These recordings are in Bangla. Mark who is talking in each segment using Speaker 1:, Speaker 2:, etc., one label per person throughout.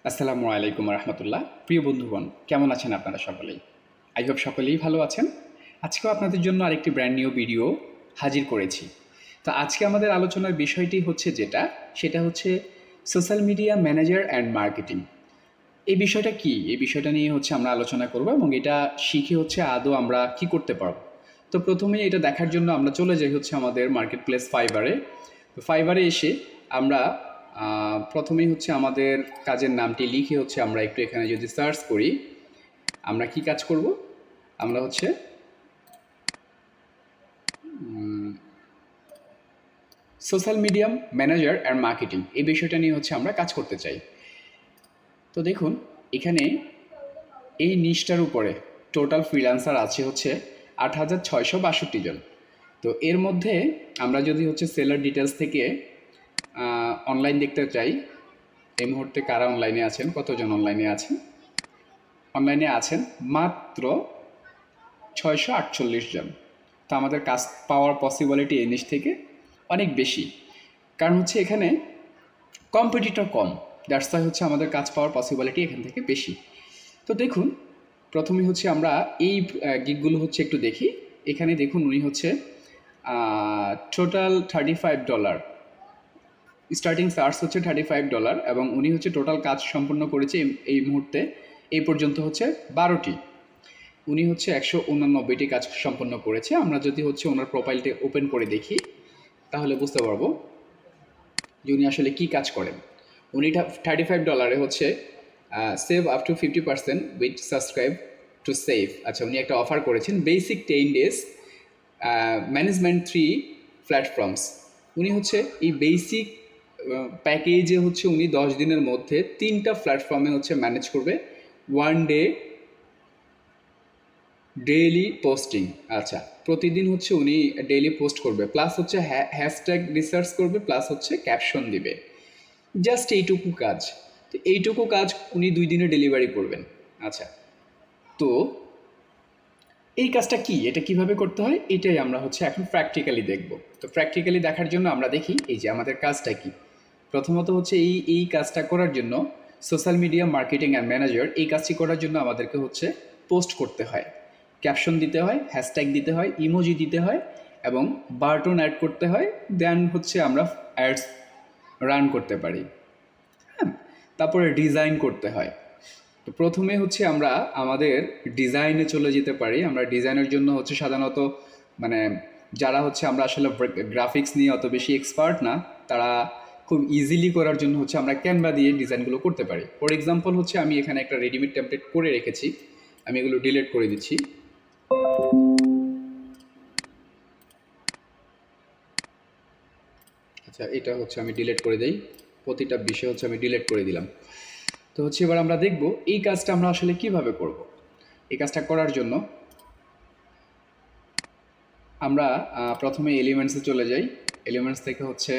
Speaker 1: আসসালামু আলাইকুম রহমতুল্লাহ। প্রিয় বন্ধুগণ, কেমন আছেন আপনারা সকলেই? আই হোপ সকলেই ভালো আছেন। আজকেও আপনাদের জন্য আরেকটি ব্র্যান্ড নিউ ভিডিও হাজির করেছি। তো আজকে আমাদের আলোচনার বিষয়টি হচ্ছে সেটা হচ্ছে social media manager and marketing. এই বিষয়টা কি? এই বিষয়টা নিয়ে হচ্ছে আমরা আলোচনা করব এবং এটা শিখে হচ্ছে আদৌ আমরা কি করতে পারব। তো প্রথমেই এটা দেখার জন্য আমরা চলে যাই হচ্ছে আমাদের মার্কেট প্লেস ফাইবারে। তো ফাইবারে এসে আমরা প্রথমেই হচ্ছে আমাদের কাজের নামটি লিখে হচ্ছে আমরা একটু এখানে যদি সার্চ করি, আমরা কি কাজ করব? আমরা হচ্ছে social media manager and marketing এই বিষয়টা নিয়ে হচ্ছে আমরা কাজ করতে চাই। তো দেখুন, এখানে এই নিচটার উপরে টোটাল ফ্রিল্যান্সার আছে হচ্ছে ৮,৬৬২ জন। তো এর মধ্যে আমরা যদি হচ্ছে সেলার ডিটেলস থেকে অনলাইন দেখতে চাই, এই মুহূর্তে কারা অনলাইনে আছেন, কতজন অনলাইনে আছেন? অনলাইনে আছেন মাত্র ৬৪৮ জন। তো আমাদের কাজ পাওয়ার পসিবিলিটি এই নিচ থেকে অনেক বেশি, কারণ হচ্ছে এখানে কম্পিটিটর কম। দ্যাটস ওয়াই হচ্ছে আমাদের কাজ পাওয়ার পসিবিলিটি এখান থেকে বেশি। তো দেখুন, প্রথমে হচ্ছে আমরা এই গিগগুলো হচ্ছে একটু দেখি। এখানে দেখুন, উনি হচ্ছে টোটাল $35, স্টার্টিং চার্জ হচ্ছে $35 এবং উনি হচ্ছে টোটাল কাজ সম্পন্ন করেছে এই মুহূর্তে এই পর্যন্ত হচ্ছে 12টি। উনি হচ্ছে 189টি কাজ সম্পন্ন করেছে। আমরা যদি হচ্ছে ওনার প্রোফাইলটি ওপেন করে দেখি, তাহলে বুঝতে পারবো যে উনি আসলে কী কাজ করেন। উনি $35 হচ্ছে save up to 50% with subscribe to save. আচ্ছা, উনি একটা অফার করেছেন, বেসিক 10 days ম্যানেজমেন্ট 3 প্ল্যাটফর্মস। উনি হচ্ছে এই বেসিক প্যাকেজে হচ্ছে উনি 10 দিনের মধ্যে 3টা প্ল্যাটফর্মে হচ্ছে ম্যানেজ করবে, 1 ডে ডেইলি পোস্টিং। আচ্ছা, প্রতিদিন হচ্ছে উনি ডেইলি পোস্ট করবে, প্লাস হচ্ছে হ্যাশট্যাগ রিসার্চ করবে, প্লাস হচ্ছে ক্যাপশন দিবে। জাস্ট এইটুকু কাজ। তো এইটুকু কাজ উনি 2 দিনে ডেলিভারি করবেন। আচ্ছা, তো এই কাজটা কি, এটা কিভাবে করতে হয়, এটাই আমরা হচ্ছে এখন প্র্যাকটিক্যালি দেখব। তো প্র্যাকটিক্যালি দেখার জন্য আমরা দেখি এই যে আমাদের কাজটা কি। প্রথমত হচ্ছে এই কাজটা করার জন্য social media marketing and manager এই কাজটি করার জন্য আমাদেরকে হচ্ছে পোস্ট করতে হয়, ক্যাপশন দিতে হয়, হ্যাশট্যাগ দিতে হয়, ইমোজি দিতে হয় এবং বাটন অ্যাড করতে হয়। দেন হচ্ছে আমরা অ্যাডস রান করতে পারি। হ্যাঁ, তারপরে ডিজাইন করতে হয়। তো প্রথমে হচ্ছে আমরা আমাদের ডিজাইনে চলে যেতে পারি। আমরা ডিজাইনের জন্য হচ্ছে সাধারণত মানে যারা হচ্ছে আমরা আসলে গ্রাফিক্স নিয়ে অত বেশি এক্সপার্ট না, তারা খুব ইজিলি করার জন্য হচ্ছে আমরা ক্যানভা দিয়ে ডিজাইনগুলো করতে পারি। ফর এক্সাম্পল হচ্ছে আমি এখানে একটা রেডিমেড টেমপ্লেট করে রেখেছি, আমি এগুলো ডিলিট করে দিচ্ছি। আচ্ছা, এটা হচ্ছে আমি ডিলিট করে দিই, প্রতিটা বিষয় হচ্ছে আমি ডিলিট করে দিলাম। তো হচ্ছে এবার আমরা দেখব এই কাজটা আমরা আসলে কিভাবে করব। এই কাজটা করার জন্য আমরা প্রথমে এলিমেন্টসে চলে যাই। এলিমেন্টস থেকে হচ্ছে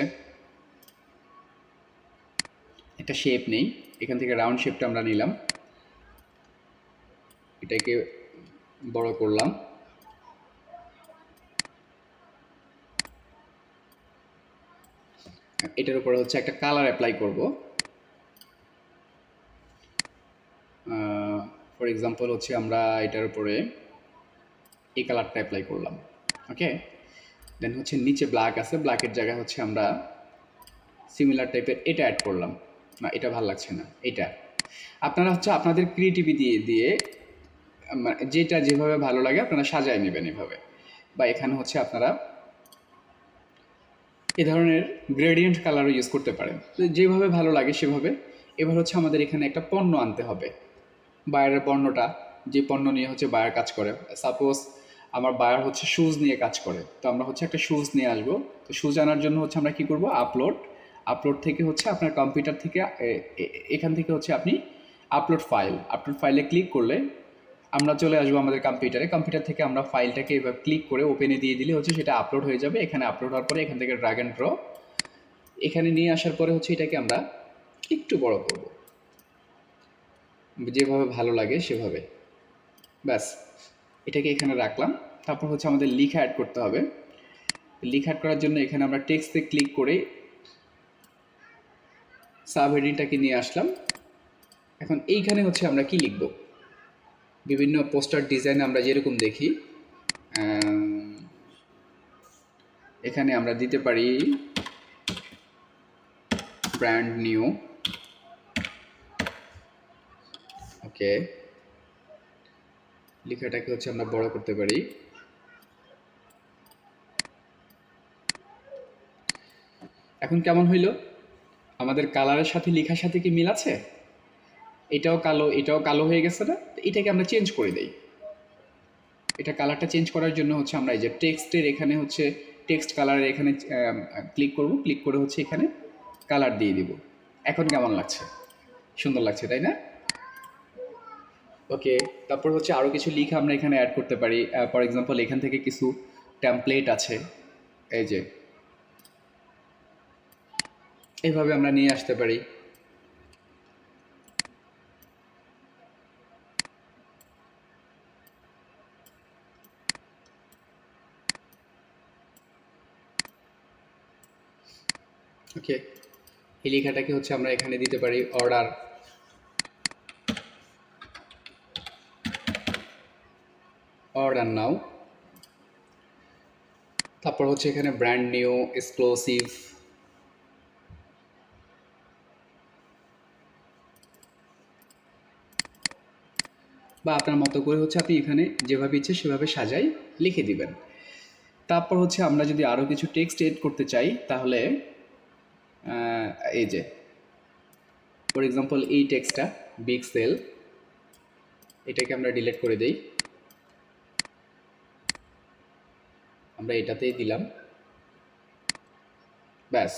Speaker 1: একটা শেপ নেই, এখান থেকে রাউন্ড শেপটা আমরা নিলাম, এটাকে বড় করলাম। এটার উপরে হচ্ছে একটা কালার অ্যাপ্লাই করব। ফর এক্সাম্পল হচ্ছে আমরা এটার উপরে এই কালারটা অ্যাপ্লাই করলাম। ওকে, দেন হচ্ছে নিচে ব্ল্যাক আছে, ব্ল্যাকের জায়গায় হচ্ছে আমরা সিমিলার টাইপের এটা অ্যাড করলাম। না, এটা ভালো লাগছে না, এটা। আপনারা হচ্ছে আপনাদের ক্রিয়েটিভিটি দিয়ে যেটা যেভাবে ভালো লাগে আপনারা সাজায় নেবেন এভাবে। বা এখানে হচ্ছে আপনারা এ ধরনের গ্রেডিয়েন্ট কালারও ইউজ করতে পারেন, যেভাবে ভালো লাগে সেভাবে। এবার হচ্ছে আমাদের এখানে একটা পণ্য আনতে হবে। বায়ারের পণ্যটা, যে পণ্য নিয়ে হচ্ছে বায়ার কাজ করে, সাপোজ আমার বায়ার হচ্ছে শুজ নিয়ে কাজ করে, তো আমরা হচ্ছে একটা শুজ নিয়ে আসবো। তো শুজ আনার জন্য হচ্ছে আমরা কি করব, আপলোড থেকে হচ্ছে আপনার কম্পিউটার থেকে এখান থেকে হচ্ছে আপনি আপলোড ফাইলে ক্লিক করলে আমরা চলে আসবো আমাদের কম্পিউটার থেকে আমরা ফাইলটাকে এবার ক্লিক করে ওপেনে দিয়ে দিলে হচ্ছে সেটা আপলোড হয়ে যাবে। এখানে আপলোড হওয়ার পরে এখান থেকে ড্র্যাগ অ্যান্ড ড্র এখানে নিয়ে আসার পরে হচ্ছে এটাকে আমরা একটু বড় করব, যেভাবে ভালো লাগে সেভাবে। ব্যাস, এটাকে এখানে রাখলাম। তারপর হচ্ছে আমাদের লিখা অ্যাড করতে হবে। লিখা অ্যাড করার জন্য এখানে আমরা টেক্সটে ক্লিক করে সাব হেডিংটাকে নিয়ে আসলাম। এখন এইখানে হচ্ছে আমরা কি লিখব, বিভিন্ন পোস্টার ডিজাইন আমরা যেরকম দেখি, এখানে আমরা দিতে পারি ব্র্যান্ড নিউ। ওকে, লেখাটাকে হচ্ছে আমরা বড় করতে পারি। এখন কেমন হইল? আমাদের কালারের সাথে লেখার সাথে কি মিল আছে? এটাও কালো, এটাও কালো হয়ে গেছে না? এটাকে আমরা চেঞ্জ করে দেই। এটা কালারটা চেঞ্জ করার জন্য হচ্ছে আমরা এই যে টেক্সটের এখানে হচ্ছে টেক্সট কালারের এখানে ক্লিক করব, ক্লিক করে হচ্ছে এখানে কালার দিয়ে দিব। এখন কেমন লাগছে? সুন্দর লাগছে, তাই না? ওকে, তারপর হচ্ছে আরও কিছু লিখা আমরা এখানে অ্যাড করতে পারি। ফর এক্সাম্পল এখান থেকে কিছু টেমপ্লেট আছে, এই যে এইভাবে আমরা নিয়ে আসতে পারি। ওকে, এই লেখাটাকে হচ্ছে আমরা এখানে দিতে পারি অর্ডার, অর্ডার নাও। তারপর হচ্ছে এখানে ব্র্যান্ড নিউ, এক্সক্লুসিভ, বা আপনার মতো করে হচ্ছে আপনি এখানে যেভাবে ইচ্ছে সেভাবে সাজাই লিখে দিবেন। তারপর হচ্ছে আমরা যদি আরও কিছু টেক্সট এড করতে চাই তাহলে এই যে ফর এক্সাম্পল এই টেক্সটটা বিগ সেল, এটাকে আমরা ডিলিট করে দেই, আমরা এটাতেই দিলাম, ব্যাস।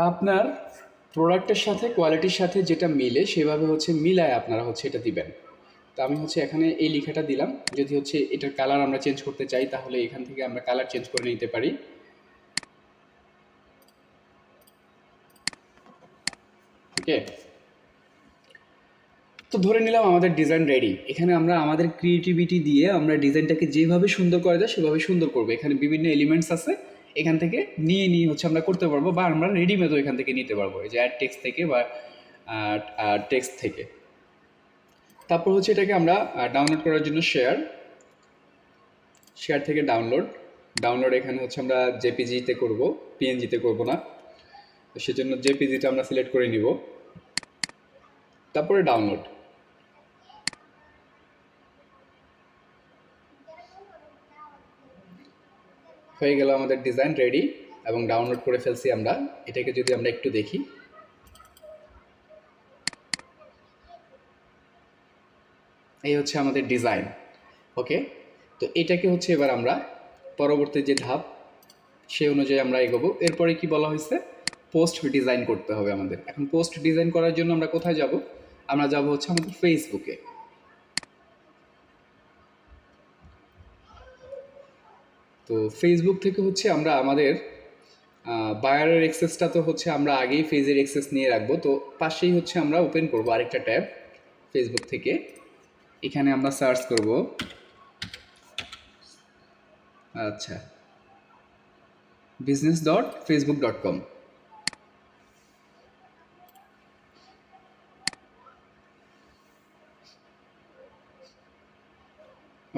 Speaker 1: আপনার প্রোডাক্টের সাথে কোয়ালিটির সাথে যেটা মিলে সেভাবে হচ্ছে মিলায় আপনারা হচ্ছে এটা দিবেন। তো আমি হচ্ছে এখানে এই লেখাটা দিলাম। যদি হচ্ছে এটার কালার আমরা চেঞ্জ করতে চাই তাহলে এখান থেকে আমরা কালার চেঞ্জ করে নিতে পারি। ওকে, তো ধরে নিলাম আমাদের ডিজাইন রেডি। এখানে আমরা আমাদের ক্রিয়েটিভিটি দিয়ে আমরা ডিজাইনটাকে যেভাবে সুন্দর করা যায় সেভাবে সুন্দর করবো। এখানে বিভিন্ন এলিমেন্টস আছে, এখান থেকে নিয়ে নিয়ে হচ্ছে আমরা করতে পারবো, বা আমরা রেডিমেডও এখান থেকে নিতে পারবো, এই যে অ্যাড টেক্সট থেকে বা টেক্সট থেকে। তারপর হচ্ছে এটাকে আমরা ডাউনলোড করার জন্য শেয়ার, শেয়ার থেকে ডাউনলোড, ডাউনলোড এখানে হচ্ছে আমরা জেপিজিতে করব, পিএনজিতে করব না। তো সেজন্য জেপিজিটা আমরা সিলেক্ট করে নিব, তারপরে ডাউনলোড। হয়ে গেল আমাদের ডিজাইন রেডি এবং ডাউনলোড করে ফেলছি আমরা। এটাকে যদি আমরা একটু দেখি, এই হচ্ছে আমাদের ডিজাইন। ওকে, তো এটাকে হচ্ছে এবার আমরা পরবর্তী যে ধাপ সে অনুযায়ী আমরা এগোবো। এরপরে কি বলা হয়েছে, পোস্ট ডিজাইন করতে হবে আমাদের। এখন পোস্ট ডিজাইন করার জন্য আমরা কোথায় যাব? আমরা যাব হচ্ছে আমাদের ফেসবুকে। তো ফেসবুক থেকে হচ্ছে আমরা আমাদের বায়ারের অ্যাক্সেসটা তো হচ্ছে আমরা আগেই পেজের অ্যাক্সেস নিয়ে রাখবো। তো পাশেই হচ্ছে আমরা ওপেন করব আরেকটা ট্যাব ফেসবুক থেকে। এখানে আমরা সার্চ করব, আচ্ছা, business.facebook.com।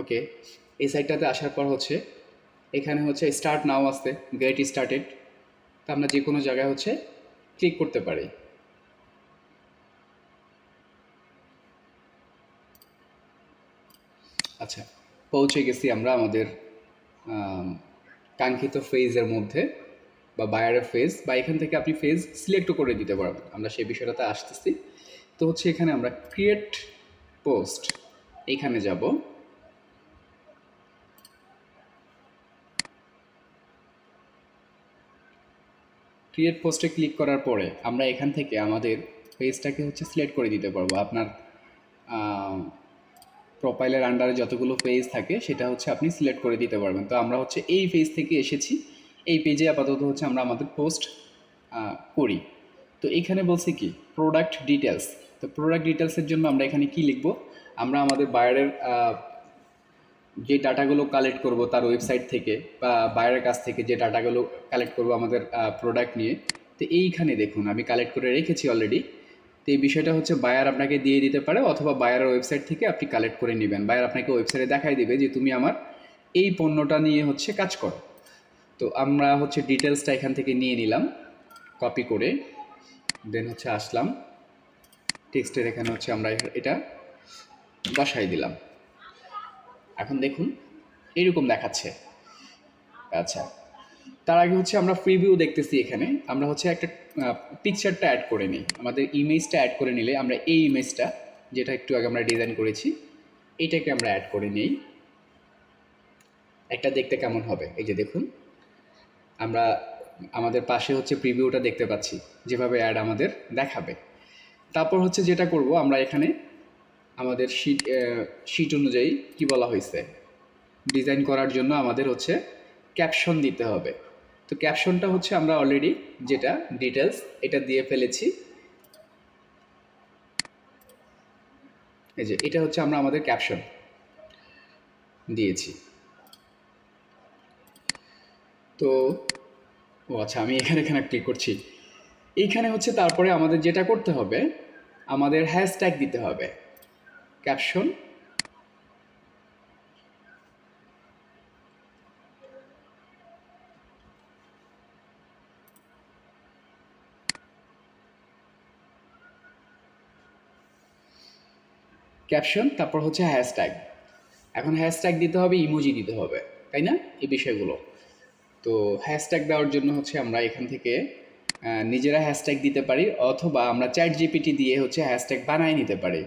Speaker 1: ওকে, এই সাইটটাতে আসার পর হচ্ছে এখানে হচ্ছে স্টার্ট নাও আসতে, গেট স্টার্টেড। তো আমরা যে কোনো জায়গায় হচ্ছে ক্লিক করতে পারি। আচ্ছা, পৌঁছে গেছি আমরা আমাদের কাঙ্ক্ষিত ফেজের মধ্যে, বা বায়ারের ফেজ, বা এখান থেকে আপনি ফেজ সিলেক্টও করে দিতে পারবেন। আমরা সেই বিষয়টাতে আসতেছি। তো হচ্ছে এখানে আমরা ক্রিয়েট পোস্ট, এইখানে যাব। ক্রিয়েট পোস্টে ক্লিক করার পরে আমরা এখান থেকে আমাদের পেজটাকে হচ্ছে সিলেক্ট করে দিতে পারবো। আপনার প্রোফাইলের আন্ডারে যতগুলো পেজ থাকে সেটা হচ্ছে আপনি সিলেক্ট করে দিতে পারবেন। তো আমরা হচ্ছে এই পেজ থেকে এসেছি, এই পেজে আপাতত হচ্ছে আমরা আমাদের পোস্ট করি। তো এখানে বলছে কি প্রোডাক্ট ডিটেলস। তো প্রোডাক্ট ডিটেলসের জন্য আমরা এখানে কি লিখব, আমরা আমাদের বায়ারের যে ডাটাগুলো কালেক্ট করব তার ওয়েবসাইট থেকে, বা বায়ারের কাছ থেকে যে ডাটাগুলো কালেক্ট করব আমাদের প্রোডাক্ট নিয়ে, তো এইখানে দেখুন আমি কালেক্ট করে রেখেছি অলরেডি। তো এই বিষয়টা হচ্ছে বায়ার আপনাকে দিয়ে দিতে পারে, অথবা বায়ারের ওয়েবসাইট থেকে আপনি কালেক্ট করে নেবেন। বায়ার আপনাকে ওয়েবসাইটে দেখাই দেবে যে তুমি আমার এই পণ্যটা নিয়ে হচ্ছে কাজ করো। তো আমরা হচ্ছে ডিটেলসটা এখান থেকে নিয়ে নিলাম কপি করে, দেন হচ্ছে আসলাম টেক্সটের এখানে হচ্ছে আমরা এটা বসাই দিলাম। এখন দেখুন এরকম দেখাচ্ছে। আচ্ছা, তার আগে হচ্ছে আমরা প্রিভিউ দেখতেছি। এখানে আমরা হচ্ছে একটা পিকচারটা অ্যাড করে নিই, আমাদের ইমেজটা অ্যাড করে নিলে আমরা এই ইমেজটা যেটা একটু আগে আমরা ডিজাইন করেছি এইটাকে আমরা অ্যাড করে নিই। একটা দেখতে কেমন হবে, এই যে দেখুন আমরা আমাদের পাশে হচ্ছে প্রিভিউটা দেখতে পাচ্ছি যেভাবে অ্যাড আমাদের দেখাবে। তারপর হচ্ছে যেটা করব আমরা এখানে আমাদের শিট অনুযায়ী কি বলা হয়েছে ডিজাইন করার জন্য আমাদের হচ্ছে ক্যাপশন দিতে হবে। তো ক্যাপশনটা হচ্ছে আমরা অলরেডি যেটা ডিটেলস এটা দিয়ে ফেলেছি। এই যে এটা হচ্ছে আমরা আমাদের ক্যাপশন দিয়েছি। তো ও আচ্ছা, আমি এখানে ক্লিক করছি। এইখানে হচ্ছে তারপরে আমাদের যেটা করতে হবে আমাদের হ্যাশট্যাগ দিতে হবে। ক্যাপশন ক্যাপশন তারপর হচ্ছে হ্যাশট্যাগ। এখন হ্যাশট্যাগ দিতে হবে, ইমোজি দিতে হবে, তাই না, এই বিষয়গুলো। তো হ্যাশট্যাগ দেওয়ার জন্য হচ্ছে আমরা এখান থেকে নিজেরা হ্যাশট্যাগ দিতে পারি, অথবা আমরা চ্যাট জিপিটি দিয়ে হচ্ছে হ্যাশট্যাগ বানাই নিতে পারি,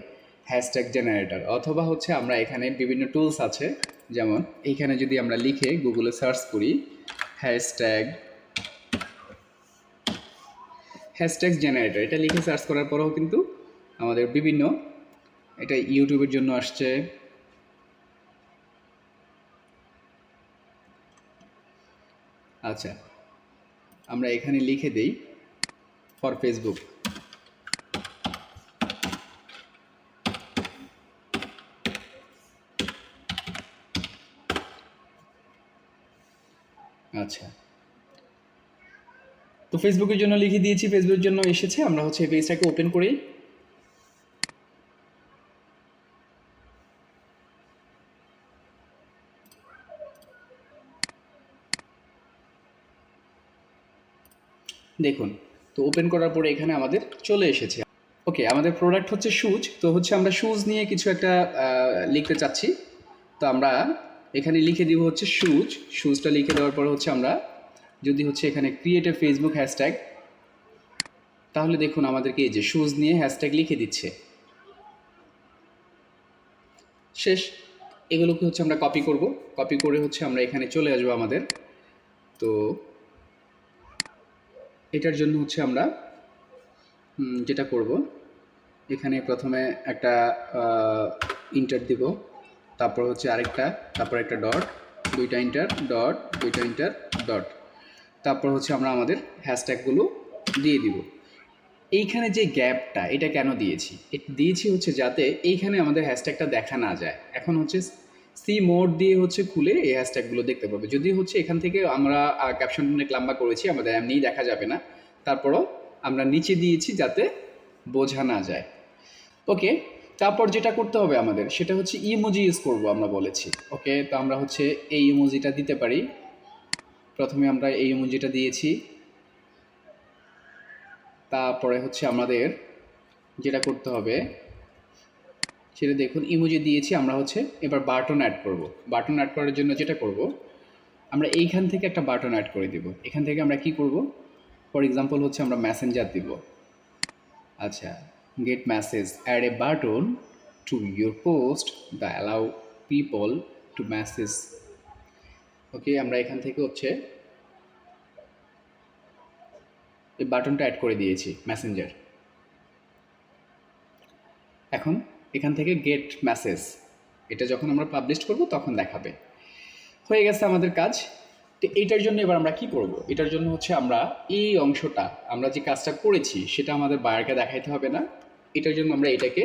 Speaker 1: হ্যাশট্যাগ জেনারেটর। অথবা হচ্ছে আমরা এখানে বিভিন্ন টুলস আছে, যেমন এইখানে যদি আমরা লিখে গুগলে সার্চ করি হ্যাশট্যাগ হ্যাশট্যাগ জেনারেটর, এটা লিখে সার্চ করার পরেও কিন্তু আমাদের বিভিন্ন, এটা ইউটিউবের জন্য আসছে, আচ্ছা আমরা এখানে লিখে দেই ফর ফেসবুক। আচ্ছা, তো ফেসবুকের জন্য লিখে দিয়েছি, ফেসবুকের জন্য এসেছে। আমরা হচ্ছে এই পেজটাকে ওপেন করি। দেখুন, তো ওপেন করার পরে এখানে আমাদের চলে এসেছে। ওকে, আমাদের প্রোডাক্ট হচ্ছে শুজ। তো হচ্ছে আমরা শুজ নিয়ে কিছু একটা লিখতে চাচ্ছি। তো আমরা এখানে লিখে দিব হচ্ছে শুজ। শুজটা লিখে দেওয়ার পর হচ্ছে আমরা যদি হচ্ছে এখানে ক্রিয়েট এ ফেসবুক হ্যাশট্যাগ, তাহলে দেখুন আমাদেরকে এই যে শুজ নিয়ে হ্যাশট্যাগ লিখে দিচ্ছে। শেষ। এগুলোকে হচ্ছে আমরা কপি করব, কপি করে হচ্ছে আমরা এখানে চলে আসবো আমাদের। তো এটার জন্য হচ্ছে আমরা যেটা করব এখানে প্রথমে একটা ইন্টার দিব, তারপর হচ্ছে আরেকটা, তারপর একটা ডট, দুইটা ইন্টার, ডট, দুইটা ইন্টার, ডট, তারপর হচ্ছে আমরা আমাদের হ্যাশট্যাগুলো দিয়ে দিব। এইখানে যে গ্যাপটা এটা কেন দিয়েছি, দিয়েছি হচ্ছে যাতে এইখানে আমাদের হ্যাশট্যাগটা দেখা না যায়। এখন হচ্ছে সি মোড দিয়ে হচ্ছে খুলে এই হ্যাশট্যাগুলো দেখতে পাবে। যদি হচ্ছে এখান থেকে আমরা ক্যাপশনটা অনেক লম্বা করেছি, আমাদের এমনিই দেখা যাবে না, তারপরও আমরা নিচে দিয়েছি যাতে বোঝা না যায়। ওকে, তারপর যেটা করতে হবে আমাদের সেটা হচ্ছে ইমোজি ইউজ করব আমরা বলেছি। ওকে, তো আমরা হচ্ছে এই ইমোজিটা দিতে পারি। প্রথমে আমরা এই ইমোজিটা দিয়েছি, তারপরে হচ্ছে আমাদের যেটা করতে হবে সেটা দেখুন ইমোজি দিয়েছি আমরা হচ্ছে এবার বাটন অ্যাড করব। বাটন অ্যাড করার জন্য যেটা করব আমরা এইখান থেকে একটা বাটন অ্যাড করে দিব। এখান থেকে আমরা কি করব, ফর এক্সাম্পল হচ্ছে আমরা মেসেঞ্জার দিব। আচ্ছা, get message, add a button to your post the allow people to message. Okay, আমরা এখান থেকে হচ্ছে এই বাটনটা অ্যাড করে দিয়েছি মেসেঞ্জার। এখন এখান থেকে গেট মেসেজ, এটা যখন আমরা পাবলিশ করব তখন দেখাবে। হয়ে গেছে আমাদের কাজ। তো এইটার জন্য এবার আমরা কি করব, এটার জন্য হচ্ছে আমরা এই অংশটা আমরা যে কাজটা করেছি সেটা আমাদের বায়ারকে দেখাইতে হবে না। এটার জন্য আমরা এটাকে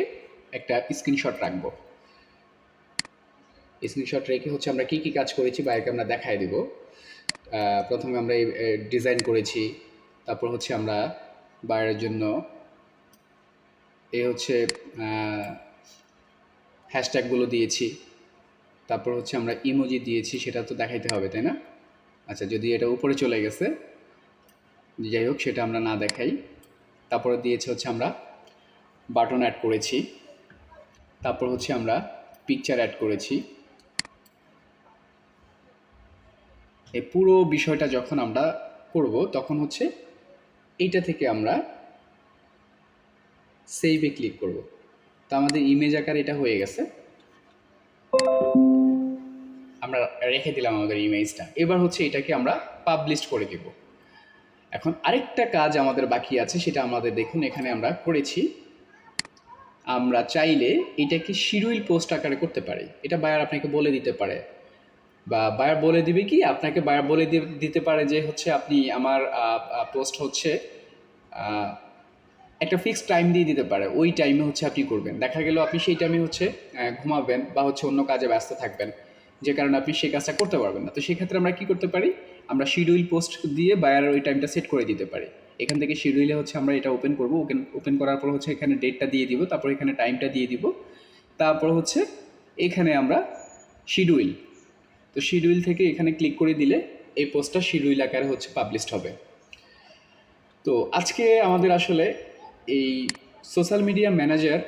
Speaker 1: একটা স্ক্রিনশট রাখবো। স্ক্রিনশট রেখে হচ্ছে আমরা কী কী কাজ করেছি বায়ারকে আমরা দেখাই দেব। প্রথমে আমরা ডিজাইন করেছি, তারপর হচ্ছে আমরা বায়ারের জন্য হচ্ছে হ্যাশট্যাগুলো দিয়েছি। তারপর হচ্ছে আমরা ইমোজি দিয়েছি, সেটা তো দেখাইতে হবে, তাই না? আচ্ছা, যদি এটা উপরে চলে গেছে, যাই হোক, সেটা আমরা না দেখাই। তারপরে দিয়েছে হচ্ছে আমরা বাটন অ্যাড করেছি। তারপর হচ্ছে আমরা পিকচার অ্যাড করেছি। এই পুরো বিষয়টা যখন আমরা করব তখন হচ্ছে এইটা থেকে আমরা সেভে ক্লিক করব। তো আমাদের ইমেজ আকার এটা হয়ে গেছে, আমরা রেখে দিলাম আমাদের ইমেজটা। এবার হচ্ছে এটাকে আমরা পাবলিশ করে দেব। এখন আরেকটা কাজ আমাদের বাকি আছে, সেটা আমাদের দেখুন এখানে আমরা করেছি। আমরা চাইলে এটাকে শিডিউল পোস্ট আকারে করতে পারি। এটা বায়ার আপনাকে বলে দিতে পারে, বা বায়ার বলে দিবে কি, আপনাকে বায়ার বলে দিতে পারে যে হচ্ছে আপনি আমার পোস্ট হচ্ছে একটা ফিক্সড টাইম দিয়ে দিতে পারে, ওই টাইমে হচ্ছে আপনি করবেন। দেখা গেল আপনি সেই টাইমে হচ্ছে ঘুমাবেন বা হচ্ছে অন্য কাজে ব্যস্ত থাকবেন, যে কারণে আপনি সেই কাজটা করতে পারবেন না। তো সেক্ষেত্রে আমরা কী করতে পারি, আমরা শিডিউল পোস্ট দিয়ে বায়ারের ওই টাইমটা সেট করে দিতে পারি। এখান থেকে শিডিউলে হচ্ছে আমরা এটা ওপেন করব। ওপেন করার পর হচ্ছে এখানে ডেটটা দিয়ে দিব, তারপর এখানে টাইমটা দিয়ে দিব, তারপর হচ্ছে এখানে আমরা শিডিউল, তো শিডিউল থেকে এখানে ক্লিক করে দিলে এই পোস্টটা শিডিউল আকারে হচ্ছে পাবলিশড হবে। তো আজকে আমাদের আসলে এই সোশ্যাল মিডিয়া ম্যানেজার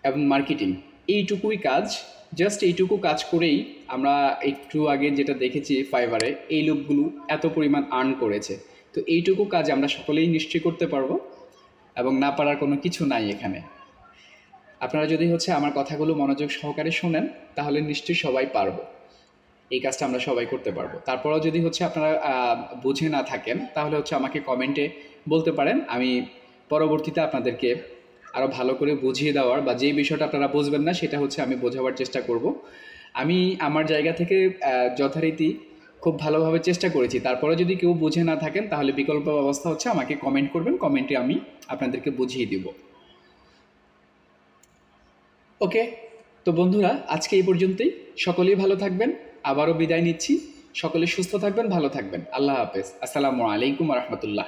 Speaker 1: এবং মার্কেটিং এইটুকুই কাজ, জাস্ট এইটুকু কাজ করেই আমরা একটু আগে যেটা দেখেছি ফাইবারে এই লোকগুলো এত পরিমাণ আর্ন করেছে। তো এইটুকু কাজ আমরা সকলেই নিশ্চয়ই করতে পারবো, এবং না পারার কোনো কিছু নাই এখানে। আপনারা যদি হচ্ছে আমার কথাগুলো মনোযোগ সহকারে শোনেন তাহলে নিশ্চয়ই সবাই পারবো, এই কাজটা আমরা সবাই করতে পারবো। তারপরেও যদি হচ্ছে আপনারা বুঝে না থাকেন তাহলে হচ্ছে আমাকে কমেন্টে বলতে পারেন, আমি পরবর্তীতে আপনাদেরকে আরও ভালো করে বুঝিয়ে দেওয়ার, বা যেই বিষয়টা আপনারা বুঝবেন না সেটা হচ্ছে আমি বোঝাবার চেষ্টা করব। আমি আমার জায়গা থেকে যথারীতি খুব ভালোভাবে চেষ্টা করেছি। তারপরে যদি কেউ বুঝে না থাকেন তাহলে বিকল্প ব্যবস্থা হচ্ছে আমাকে কমেন্ট করবেন, কমেন্টে আমি আপনাদেরকে বুঝিয়ে দিব। ওকে, তো বন্ধুরা আজকে এই পর্যন্তই। সকলেই ভালো থাকবেন, আবারও বিদায় নিচ্ছি। সকলে সুস্থ থাকবেন, ভালো থাকবেন। আল্লাহ হাফেজ। আসসালামু আলাইকুম রহমতুল্লাহ।